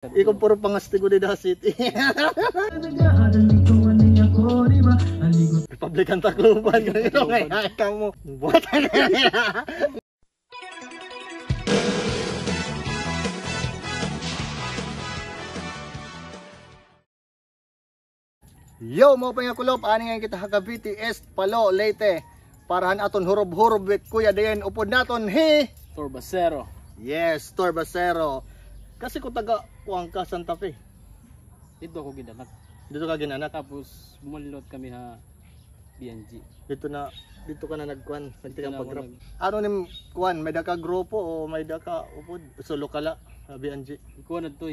Ikaw puro pangastigo di da city. Republican Tacloban ngayon ngayon kamu. Buatan na. Yo, mo pa nga kulop ani nga kita Cavite East Palo Leyte. Parahan aton hurob-hurob with Kuya Dayan upod naton Torbasero. Yes, Torbasero. Kasi ko taga Huangca, Santa Fe. Dito ako ginanak. Dito ka ginanak. Tapos bumalot kami ha BNG. Dito ka na nagkuan, nagtikang na pag-grab. Ano nim kuan, may daka grupo o may daka upod solo kala BNG. Kuha na to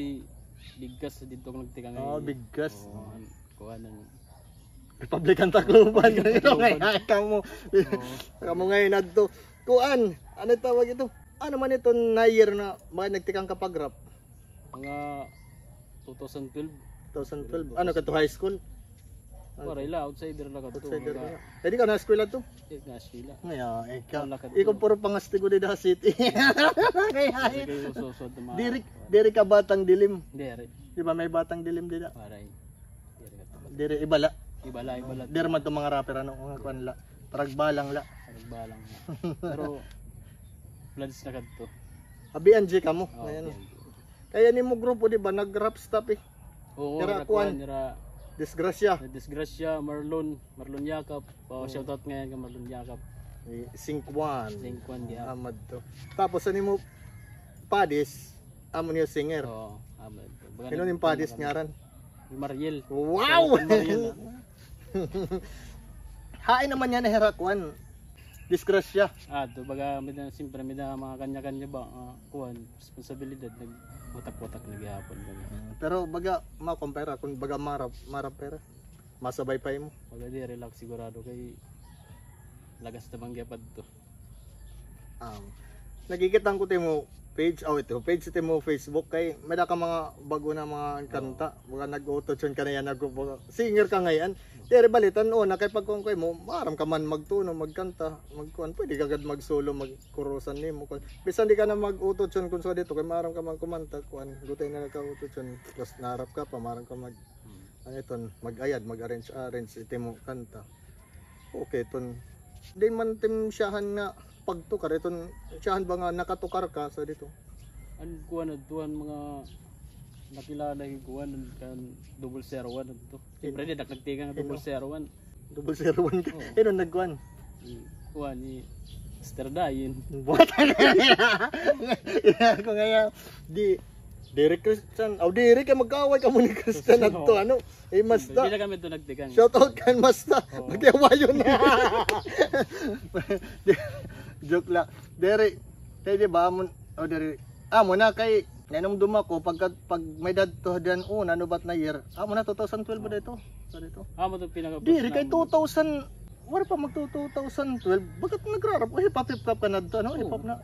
biggas dito ko nagtikang. Oh, biggas. Kuha na Republican Tacloban ngayon ngayon kamu. Kamu ngayon adto. Kuan, ano tawag ito? Ano man ito na year na nagtikang kapag-grab? Mga 2012. 2012. Ano ka to, high school? Para ila outsider lang ka to. Outsider ka. Hindi ka na eskwela to? Na eskwela. Ngayon, ikaw puro pangastigo di da city. Diri ka batang dilim. Diri. Di ba may batang dilim di da? Paray. Diri ibala. Ibala. Diri man to mga rapper ano, mga kuan la. Paragbalang la. Paragbalang. Pero plans na kadto. BNG ka mo. Ngayon. Kaya ni mo grupo di ba nag-rap stop eh. Oo, kuan. Disgrasya. Marlon Yakap. Shoutout ngayon kay Marlon Yakap. Singkwan di Ahmad to. Tapos ani mo Padis, amo niyo singer. Oo, Ahmad. Ano ning Padis ngaran? Mariel. Wow. Hain naman yan herakwan. Disgrasya. To baga siyempre may mga kanya-kanya ba kuan responsibilidad nagbutak-butak nagyapon kami. Pero baga ma-compare kung baga marap pera. Masabay pa mo. Baga di relax sigurado kay lagas ta mangyapad to. Nagikitang ko timo page page mo Facebook kay may ka mga bago na mga kanta. Baga nag-auto-tune ka na yan singer ka ngayon. Dere balitan na kay pagkuan ko mo maram ka man magtuno magkanta magkuan pwede ka agad mag-solo magkurusan nimo kun bisan di ka na mag-auto-tune kun so dito kay maram ka man kumanta kuan gutay na nagka-auto-tune plus narap ka pa maram ka mag-ayad mag-arrange iti mo kanta. Okay ton di man tim siyahan na pagtukar iton siyahan ba nga nakatukar ka sa dito. An kuan adtuan mga nakilala yung kuwan kan 001 to. Siyempre di nagtigang 001. 001 ka. Ino nagkuan? Kuwan ni Mr. Dayin. Buatan na. Ko ngaya di Derek Christian. Derek kay magkaway ka mo ni Christian adto ano? Masta. Di na kami to nagtigang. Shout out kan Masta. Magyawayon na. Joke la. Derek, kay di ba mo Derek. Mo na kay nanong dumako pag may dadto diyan ano bat na year. Mo na 2012 ba dito? Sa dito. Mo to pinaka. Diri kay 2000 wala pa mag 2012. Bakit nagrarap hip hop ka na to ano? Hip hop na.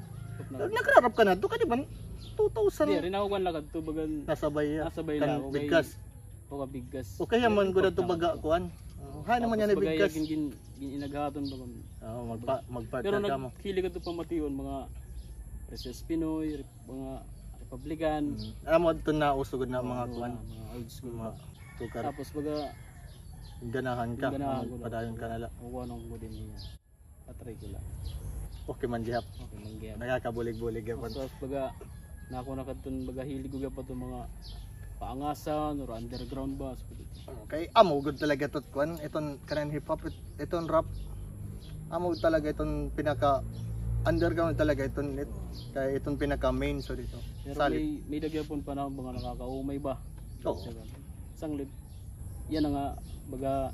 Nagrarap ka na to kadi ban 2000. Diri na ko lang to bagan nasabay na ako bigkas. O bigkas. Okay man gud to baga kuan. Ha naman yan bigkas. Ginaghaton ba kun. Magpartner pero ka mo. Pero nagkili ka to pamation mga Recess Pinoy, mga Republican. Amo to na usugod na mga kuan, mga old school mga tukar. Tapos baga ganahan ka, padayon ka nala. Kuha nang mo din niya. Patry ko lang. Okay man gihap. Okay man gihap. Nakakabulig-bulig gyapon. Tapos baga nako na kadton baga hilig ko pa to mga paangasan or underground ba. Okay, amo good talaga tot kuan. Iton kanan hip hop, iton rap. Amo talaga iton pinaka underground talaga iton kay itong pinaka main so dito. Pero may dagyapon pa na mga nakakaumay ba? Oo. Sang yan nga baga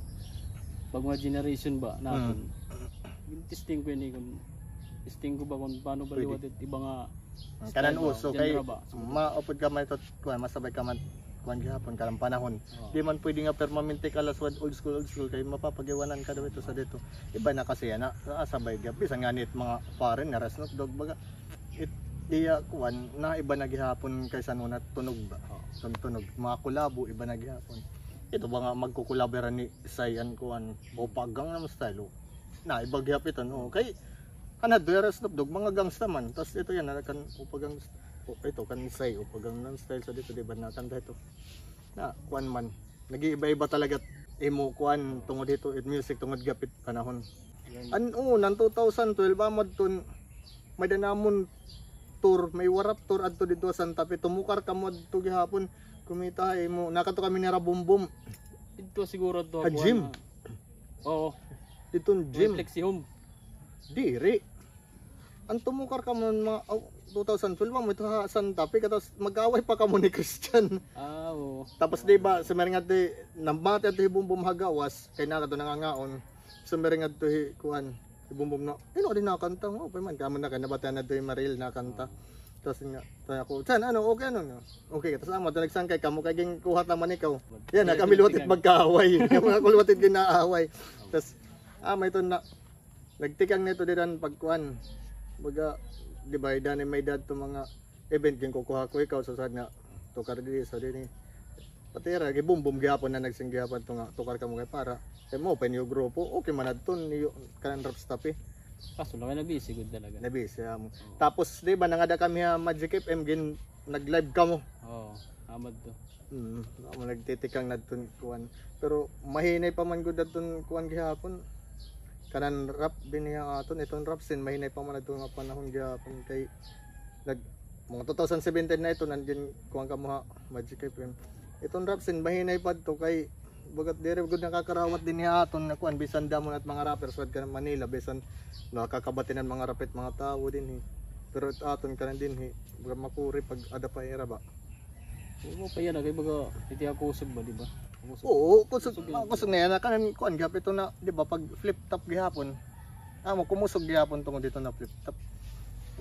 pag mga generation ba natin. Testing ko ni kung testing ko ba kung paano ba liwat iba nga kanan uso kay maupod ka man tot kuan masabay ka man kuan gihapon karang panahon. Di man pwede nga permanente ka laswad old school kay mapapagawanan ka daw ito sa dito. Iba na kasi ana sabay gyud bisan nga nit mga foreign na Snoop Dogg baga diya kuan na iba na gihapon kaysa nuna tunog ba. Tunog mga kolabo iba na gihapon. Ito ba nga magkukolabora ni Sayan kuan o pagang na style na iba gihapon kay Snoop Dogg mga gangsta man tas ito yan kan upagang ito kanisay o pag ang style sa dito di ba nakanta ito na kuan man nag-iiba-iba talaga imo kuan tungod dito music tungod gapit panahon an unang 2012 amad tun may danamon tour may warap tour adto dito sa Santa Fe tumukar kamo adto gihapon kumita imo nakato kami ni Rabumbum Ito siguro to a gym oo dito gym Flexi Home diri ang tumukar ka mo mga 2012 mo ito sa Santa Fe katos mag-away pa ka mo ni Christian oo tapos di ba sa merengat di nambati at hibumbum hagawas kay naka do nangangaon sa merengat to kuan hibumbum na ino din nakanta mo pa man kamo na kay nabatan na to Maril nakanta tapos nga tayo ako chan ano okay ano okay tapos amo to nagsangkay kamo kay ging kuhat naman ikaw yan na kami luwatit magkaaway mga kulwatit ginaaway tapos may to na nagtikang nito diran pagkuan baga di ba dani may dad to mga event ging kukuha ko ikaw sa sad nga tukar diri sa diri patira gibumbum gyapon na nagsinggyapon to nga tukar ka mo kay para kay mo pa niyo grupo okay man adton niyo kan rap stop kaso lang na busy good talaga na busy mo tapos di ba nangada kami ha Magic FM gin nag-live kamo oo amad to mo nagtitikang nadton kuan pero mahinay pa man gud adton kuan gihapon kanan rap din niya aton itong rap sin mahinay pa man adto nga panahon gihapon kay nag mga 2017 na ito nandiyan kuan kamo ha Magic FM itong rap sin mahinay pa to kay bagat dire gud nakakarawat din niya aton na kuan bisan damon at mga rappers wad ka Manila bisan nakakabatinan mga rapet mga tao din pero aton kanan din baga makuri pag ada pa era ba oo pa yan kay baga iti ako usog ba di ba oo kusog na yan kanan kuan gapit to na di ba pag flip top gihapon mo kumusog gihapon tungod dito na flip top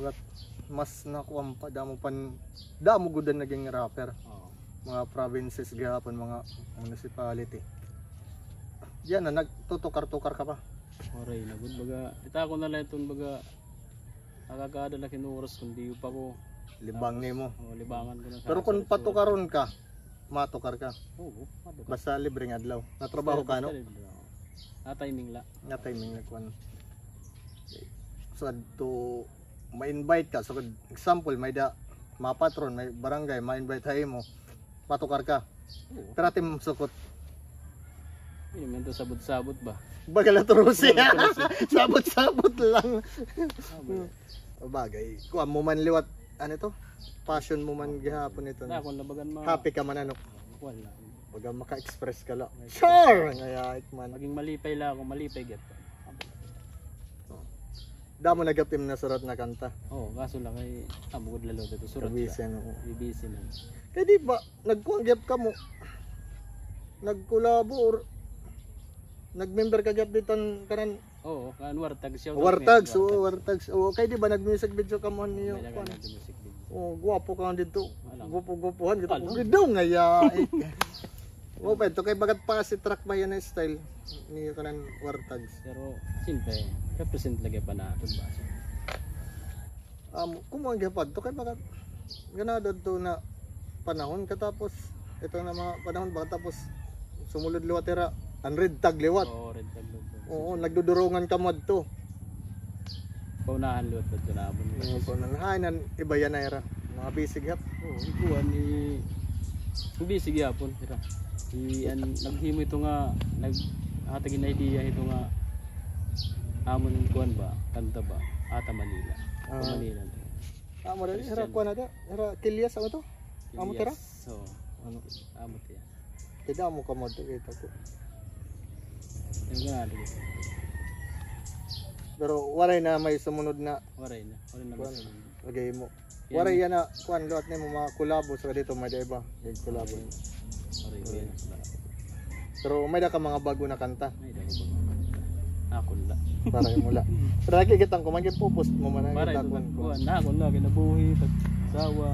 bagat mas nakuam pa damo gud naging rapper mga provinces gihapon mga municipality yan na nagtutukar-tukar ka pa oray na good baga ita ko na lang itong baga nakakada na kinuros kundi pa ko libang nimo libangan ko na pero kung patukaron ka matukar ka oo basta libreng adlaw natrabaho ka no timing la na timing na kuan so to ma-invite ka so example may da mapatron may barangay ma-invite hay mo patukar ka pero tim sukot ini man to sabot-sabot ba bagala turusi sabot-sabot lang bagay kuan mo man liwat ano to passion mo man gihapon ito na kun labagan ma happy ka man ano wala baga maka-express ka la sure ngayait man maging malipay la ako malipay get damo nagapim na surat na kanta oh kaso lang kay bugod lalo dito surat busy ano busy na kay di ba nagkuanggap ka mo nagkulabo or nagmember ka gyap diton kanan oo kan wartags siya wartags kay di ba nag-music video ka mo niyo music video guwapo ka dito guwapo-guwapuhan kita gidaw ngaya pa ito kay bagat pa si track ba yan style niyo kanan wartags pero simple represent lagi pa na aton ba kumuang gyapad to kay bagat ganado to na panahon katapos ito na mga panahon ba tapos sumulod liwatera ang red tag liwat red tag oo nagdudurungan ka mod to paunahan liwat pa ito na abon paunahan iba yan na era mga bisig hap ikuan ni bisig yapon ira naghimo ito nga naghatagin na idea ito nga amon kuan ba kanta ba ata Manila Manila mo rin era kuan ada era Kilyas ano to amo tira so ano amo tiya tidak mo ka mod kita ko yung ganado pero waray na may sumunod na waray na lagay mo waray yan na kuan lot nimo mga kolabo sa dito may iba yung kolabo pero may da ka mga bago na kanta ako la para mula pero nakikita ko mag-post mo man para ito kuan na ako la kinabuhi pag sawa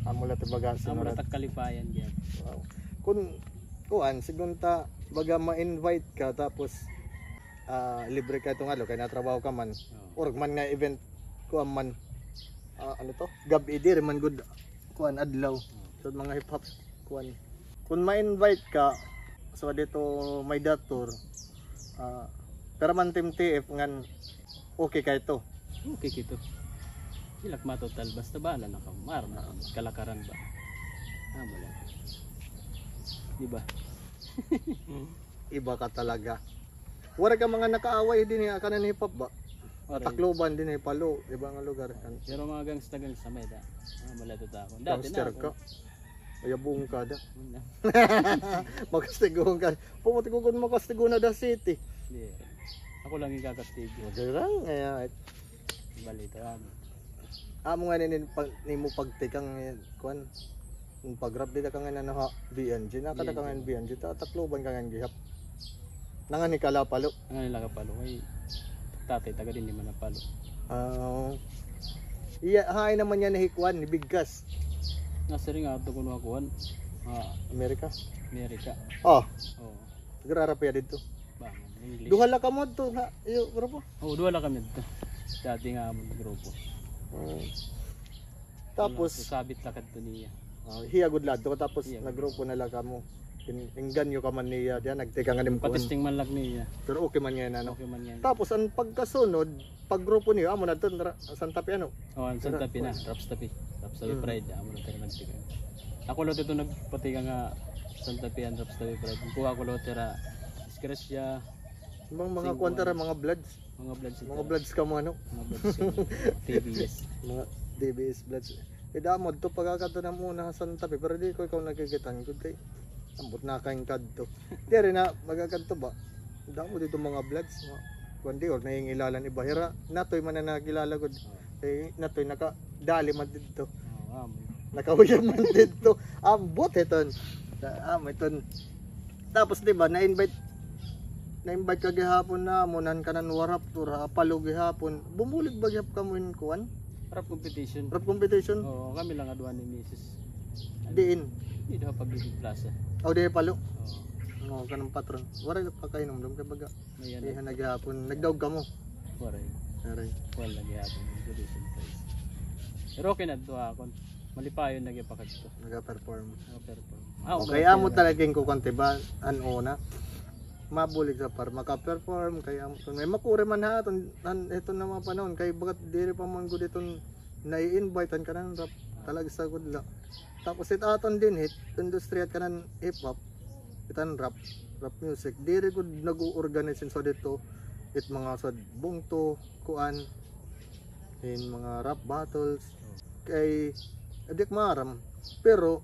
amula tibaga amula ta kalipayan diyan kun kuan sigunta baga ma-invite ka tapos libre ka itong alo kay natrabaho ka man or man nga event kuan man ano to gabi dir man good kuan adlaw so mga hip hop kuan kun ma-invite ka so dito may dator pero man team TF ngan okay kay to okay kito Ilak matotal basta bala na ka maram na kalakaran ba. Amo lang. Di ba? Iba ka talaga. Wala ka mga nakaaway din ya kanan hip hop ba? Oray. Takloban din palo, ibang lugar kan. Pero mga gangsta may da. Amo lang to ako. Dati Gangster na ka. ako. Ayabong ka da. Una. Magkastiguan ka. Pumutigugon mo kastiguna da city. Di. Ako lang yung kakastigo. Magarang kaya Balita amo. amo nga ni mo pagtikang kuan. Kung pag-rap dito ka nga na BNG, nakada ka nga BNG, takloban ka nga gihap. Nangan ni kalapalo. Ang nila kapalo ay tatay taga din man napalo. Iya, hay naman yan nahikuan ni Biggas. Nasa ring ato kuno akuan. Amerika. Amerika. Oh, Oh. grarap ya dito. Ba, English. Duha la ka mo to ha. Iyo, grupo. Oh, duwa lang kami dito. Dati nga amon grupo. Tapos sabit lakad to niya. hiya good lad to tapos Hiya. nagrupo na lang kamo. Ingganyo ka man niya diyan nagtika nga nim kuan. Patisting man lag niya. Pero okay man yan ano. Okay man yan. Tapos ang pagkasunod, paggrupo niyo amo na to Santa Piano. Oh, ang Santa Pina, Raps Tapi. Raps Tapi Pride, amo na tayo nagtiga. Ako lo dito nagpatika nga Santa Pina, Raps Tapi Pride. Kuha ko lo tira Disgracia, Mga kwantara mga bloods. mga bloods ito. Mga bloods ka mo ano. Mga bloods ito. TBS. Mga DBS bloods. Damod to pagkakato na muna sa Santa Fe pero di ko ikaw nagigitan ko kay ambot na kaing kadto. Di na magagadto ba? Damo dito mga bloods mga kundi or nahingilalan iba hira natoy man na nakilala gud. Kay natoy naka dali man dito. Oh, amo. Nakawiyam man dito. Ambot iton. Iton. Tapos di ba na-invite ka gihapon na munan kanan warap tura palo gihapon. Bumulig ba gihap ka mo in kuan? Rap competition. Rap competition? Oo, kami lang aduan ni Mrs. Diin. Hindi daw pag-ibig plaza. O di palo. Oo. Oo, kanang patron. Wala pa kayo nung kay baga. May Di ano. naghapon. Nagdaog ka mo. Waray. Aray. Wala lagi ako ng competition prize. Pero okay na ito ako. Malipayon nagipakad ito. Naga-perform. Naka-perform. Okay, amo talagang ko konti ba una. Mabulig sa par maka-perform kaya may makure man ha ito na mga panahon kay bagat diri pa man gud iton nai-invite ka nang rap talaga sa good la. Tapos it aton din hit industry at kanan hip hop itan rap music diri gud nag-organize so dito it mga sad bungto kuan in mga rap battles kay adik maram pero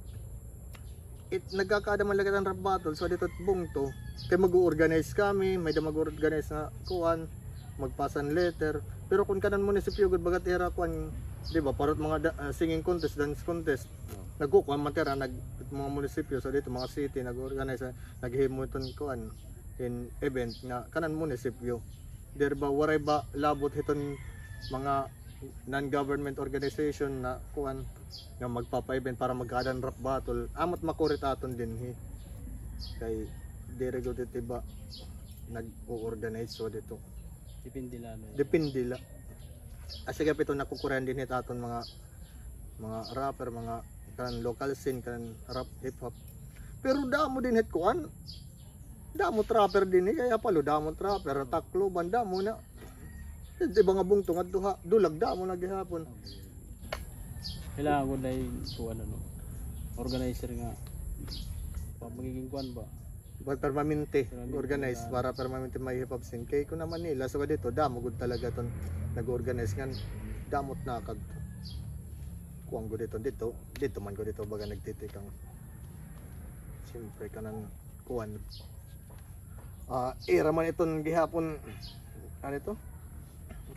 nagkakada man lang rap battle so dito bungto kay mag-organize kami may mag-organize na kuan magpasan letter pero kung kanan munisipyo gud bagat era kuan di ba parot mga singing contest dance contest nagkukuan man tera mga munisipyo so dito mga city nag-organize naghimo iton kuan in event na kanan munisipyo der ba waray ba labot hiton mga non-government organization na kuan nga magpapa-event para magkadan rap battle amot makurit aton din kay dire gud dito ba nag-organize so dito Depende lang. depende la asige pito nakukuran din hit aton mga rapper mga kan local scene kan rap hip hop pero damo din hit kuan damo trapper din kaya palo damo trapper taklo banda mo na di ba nga bungtong at dulag damo na gihapon Kailangan ko na yung kuan ano. Organizer nga. Magiging kuan ba? permanente organize para permanente may hip hop scene kay ko naman nila so dito damo gud talaga ton nag-organize ngan damot na kag kuang gud dito man gud dito baga nagtitikang siyempre kanan kuan era man iton gihapon ano ito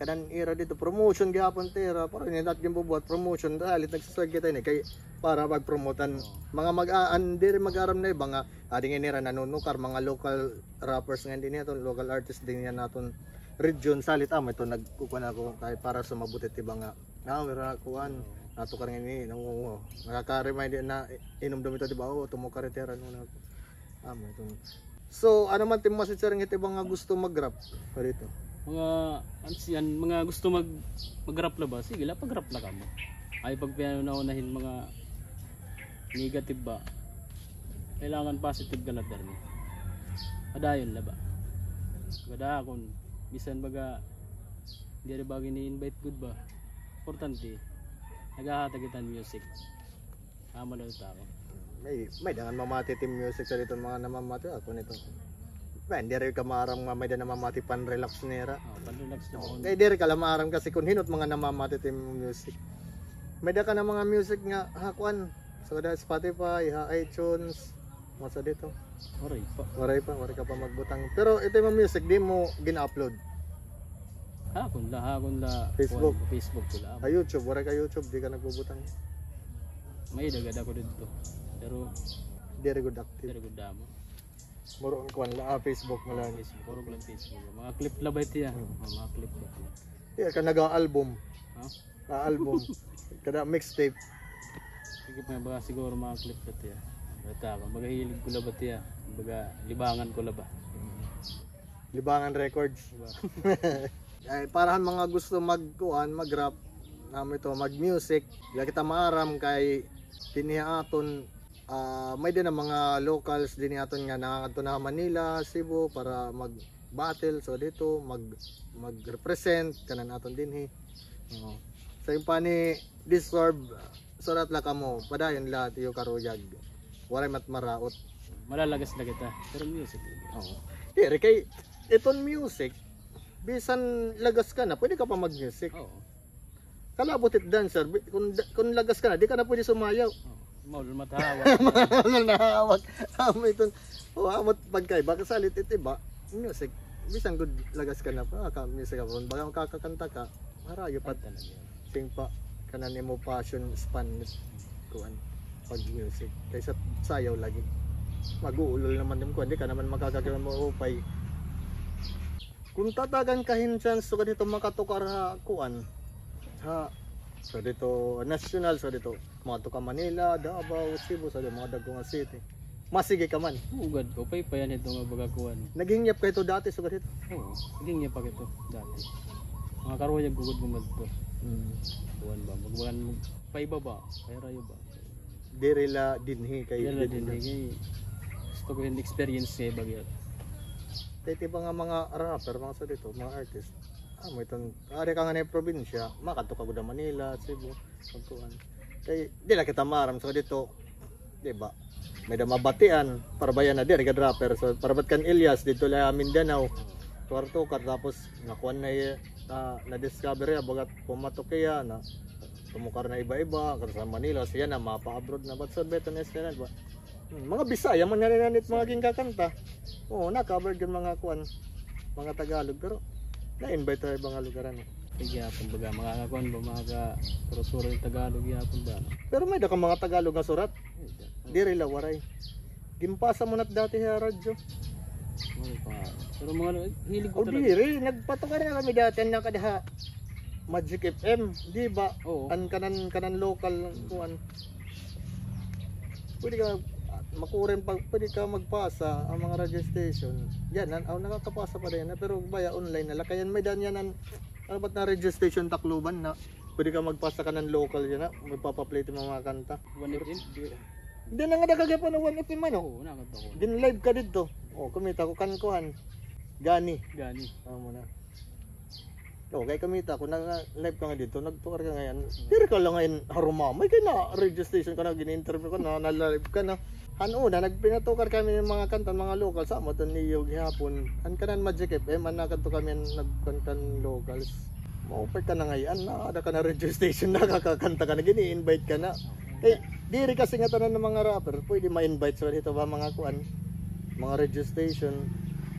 kanan era dito promotion gihapon tera para ni nat bubuhat promotion dahil nagsasag kita ni kay para mag-promotan mga mag-ander mag-aram na iba nga ading nira nanunukar mga local rappers nga din naton local artists din yan naton region salit ito nagkukuan ako kay para sumabot it iba nga wala kuan nato kar ngani nakaka-remind na inom dumi to di ba tumukar tera no ito so ano man tim message ring iti nga gusto mag-rap dito Mga ansiyan, mga gusto mag-rap na ba? Sige, pag-rap na kamo. Ay pag pinaunahin mga negative ba? Kailangan positive ka na terno. Adayon na ba? Gada akon bisan baga hindi rin bagay ni invite good ba? Importante naghahatag itan music. Amo na ito ako. May dangan mamati team music sa dito mga namamati ako nito. Ben, diri ka maram nga may da namamati pan relax nera. Pan-relax na ako. Kay diri ka lamaram kasi kun hinot mga namamati team music. May da ka na mga music nga hakuan sa kada Spotify, iTunes, mo sa dito. Oray pa. Waray ka pa magbutang. Pero ito yung music di mo gina-upload. Hakon la. Facebook. Facebook ko lang. YouTube, waray ka YouTube, di ka nagbubutang. May dagad ako dito. Pero Diri good active. very good damo. Muro ang kuan la Facebook mo lang. Facebook, puro lang Facebook. Mga clip labay tiya. Mga clip ba. Iya ka naga-album. Ha? Album. Kada mixtape. Sige pa ba siguro mga clip ba tiya. Bata ba magahilig ko labat tiya. Baga libangan ko laba. Libangan Records. Diba? Ay parahan mga gusto mag-kuan, mag-rap, mag-music. Ya kita maaram kay tiniaton may din ang mga locals diniaton nga nangadto na Manila, Cebu para mag-battle so dito mag-represent kanan aton dinhi. Sa yung pani deserve surat la kamo padayon lahat yung karuyag. Waray matmaraot. Malalagas na kita. Pero music. Diri kay iton music bisan lagas ka na pwede ka pa mag-music. Oo. Kalabotit dancer kung lagas ka na di ka na pwede sumayaw. Maulol matawa. Nahawak amoy ton amot pagkay baka salit itiba music bisan good lagas ka na pa ka music ka baga makakakanta ka harayo pat Talaga. sing pa kanan mo passion span kuan pag music kaysa sayaw lagi mag-uulol naman din ko hindi ka naman makakagawa mo upay kung tatagan kahin chance so dito makatukar ha kuan ha so dito national so dito mga tuka Manila, Davao, Cebu sa mga dagong city masige ka man Ugad ko. Paypayan ito nga bagakuan. naghingyap ka ito dati so dito Oo. Hindi niya pa ito dati. Mga karuyag gugod gumad to. Kuan ba? Magbagan mo. Paibaba. Kaya rayo ba? dirila dinhi kay Yala din. Gusto ko yung experience sa bagyat. kahit iba nga mga rapper mga sa dito mga artist mo itong ari ka nga na yung probinsya makato ka gud Manila, Cebu pagkuan kay di la kita maram so dito di ba may damabatian para bayan na diri ka rapper so parabat kan Elias dito la Mindanao kwarto ka tapos nakuan na discover ya bagat pumatok kaya na tumukar na iba-iba sa Manila siya na mapa-abroad na but sa beto na eskwela ba mga Bisaya man naninanit mga king kakanta oo na-covered yung mga kuan mga Tagalog pero na-invite tayo ibang lugaran Kaya yapon baga. Mga kakuan ba? Mga surusuro yung Tagalog yapon ba? pero may dakang mga Tagalog nga surat diri la waray gimpasa mo nat dati sa radyo Pero mga hilig o ko talaga. diri nagpatukan na kami dati na kadaha Magic FM di ba Oo. an kanan local kuan pwede ka makuren pag pwede ka magpasa ang mga radio station yan nakakapasa pa rin pero baya online na lakayan may dan yan ano ba't na radio station Tacloban na pwede ka magpasa ka ng local yan na magpapaplay ng mga kanta 1FM? hindi na nga nakagaya pa ng 1FM ano Oo, nakita ko. din live ka dito kumita ko kankuhan gani Gani. mo na kay kamita kung nag-live ka nga dito nagtukar ka ngayon diri ka lang ngayon harumamay kay na radio station ka na gini-interview ka na live ka na una nagpinatukar kami ng mga kanta mga local sa mo ton niyo gihapon an kanan Magic FM an nakadto kami nagkantan locals maupay ka na ngayon na ada ka na radio station nakakakanta ka na gini-invite ka na diri kasi nga tanan ng mga rapper pwede ma-invite sa dito ba mga kuan mga radio station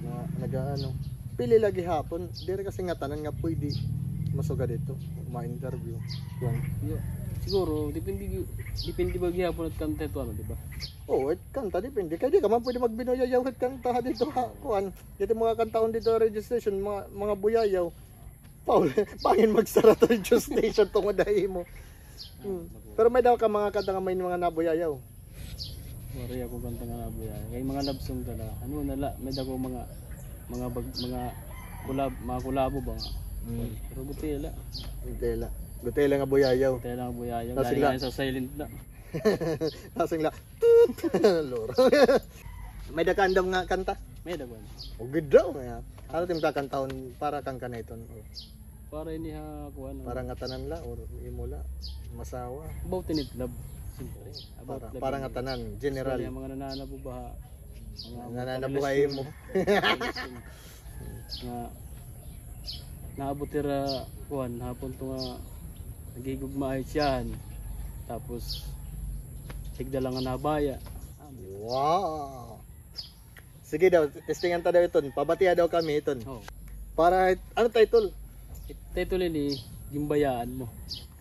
na nagaano pili lagi hapon diri kasi nga tanan nga pwede masuga dito ma-interview kuan Siguro, depende ba gihapon at kanta ito ano, di ba? kanta depende. Kaya di ka man pwede magbinoyayaw at kanta dito ha. Kuan, dito mga kantaon dito registration, mga buyayaw. Paul, pangin magsara to radio station tungod dahi mo. Pero may daw ka mga kanta nga may mga nabuyayaw. Wari ako kanta nga nabo yan. Kaya mga love song talaga. Ano nala, may dago mga kulabo ba nga. Pero gutela. Gutela nga buyayaw. Gutela nga buyayaw. Tapos Gaya sila- nga sa silent na. Nasing la. Loro. May dakandam nga kanta. May dago. O gidaw nga. Ano tim kakantahon para kang kanayton. para ini ha kuan. Para nga tanan la or imo la masawa. About in it love. Siyempre. Para nga tanan general. Yung mga nananabubaha. Nananabuhay mo. Nga naabot tira kuan hapon to nga nagigugmaay siyan. Tapos higda lang nga nabaya. Wow. Sige daw, testingan ta daw iton. Pabatiya daw kami iton. Oh. Para ano title? Title ni Gimbayaan mo.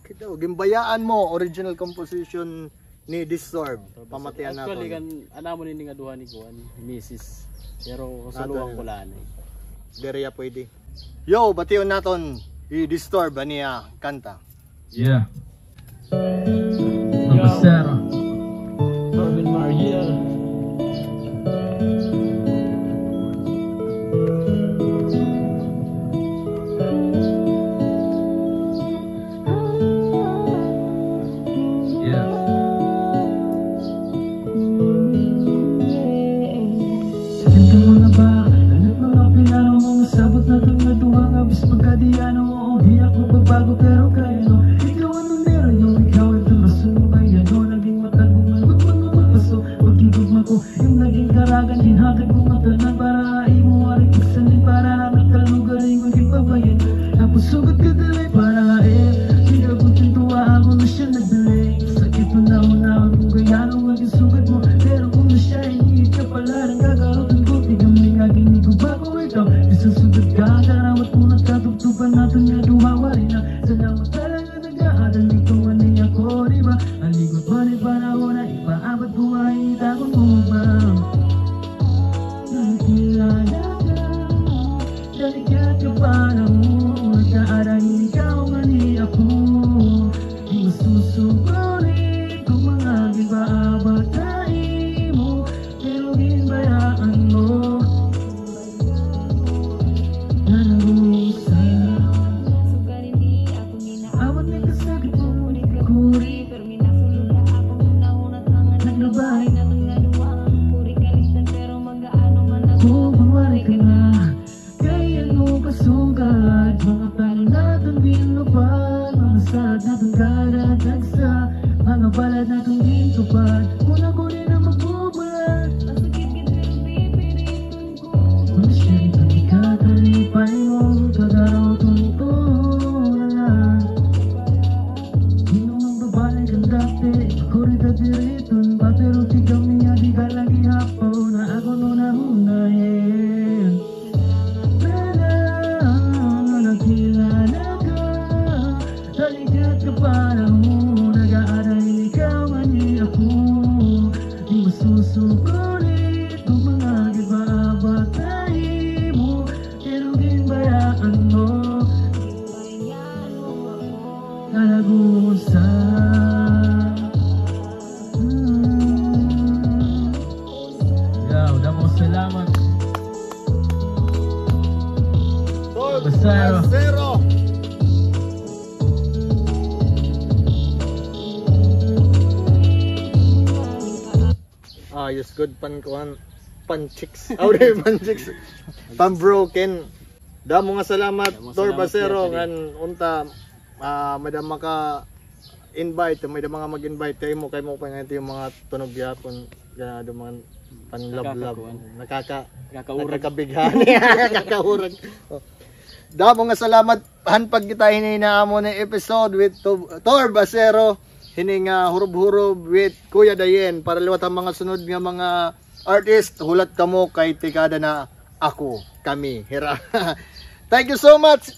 Kita gimbayaan mo original composition ni Disturb. Pamatian nato. Actually kan ana mo ni nga duha ni kuan, Mrs. Pero saluang ko lang eh. Deriya pwede. Yo, bation naton i-Disturb aniya kanta. Yeah. Mabasera. Robin Mariel. Yeah. Sakit ka mga ba? Lalit mga pinano mga sabot na itong natuwang abis magkadiyano. Oo, di ako babago pero kaya no. Ikaw ang numero yung ikaw ang tumasun mo kaya no. Naging matagumay, wag mga magpaso. Pagkigugma ko, yung naging karagan. Hinagad ko matanan para imo waring iksanin. Para nakalugaring kong ipabayan. Tapos sugat ka dalay para hindi ako tintuwa ako na siya nagbili. Sakit mo na unahon kung gayano maging sugat mo. Pero kung na siya hindi ka pala nang gagarotin ko. Tigam ni nga ginigo bago ikaw. Isang sugat ka, karawat mo nagkatugtuban natin nga duhawari na. Salamat talaga nag-aaral nito anay ako, diba? Aligot ba ni panahon na ipaabot buhay itakon mo ba? Nakilala ka, daligat ka panahon. Nag-aaral ikaw mani ako. Di masusugurin kung mga gibaabatahin mo. Pero ginbayaan mo. Nanarusa Sugarin di ako awat may kasakit mo. Ngunit kakuri pero minasulod na ako unat mga naglabay. na mga duwang puri kalitan pero mag-aano man ako. Kung kunwari ka na kaya mo pasugat. Mga plano natin binupad. Mga sad natin karadagsa. Mga balad natin gintupad. Kuna-kunin na magbubulat. Masakit ka pero pipiriton ko. Kung siya ito ikakalipay mo. Kagaraw tuntunala. Di naman babalay kang dati. Ako rin tatiriton ba? Pero di kami nga di ka lagi hapo. Na ako nunahunayin. Nakilala ka, taligat ka panahon. Nag-aaral ikaw mani ako. Di masusugulit kung mga gibaabatahin mo. Pero ginbayaan mo. Bayan mo ako. Nalagusa. Yaw, damo salamat. Basero. Zero. Ayos good pan chicks. Awre pan chicks. Pan broken. Damo nga salamat Damo Tor salamat, Basero Kuya ngan unta madam maka invite may mga mag-invite kay mo pa nga yung mga tunog yapon ganado mga pan love Nakakaurag. nakakabighan nakakaurag. Damo nga salamat hanpag kita hininaamo na episode with Tor Basero hining hurub-hurub with Kuya Dayen para liwat ang mga sunod nga mga artist hulat kamo kay tikada na ako kami hira. Thank you so much.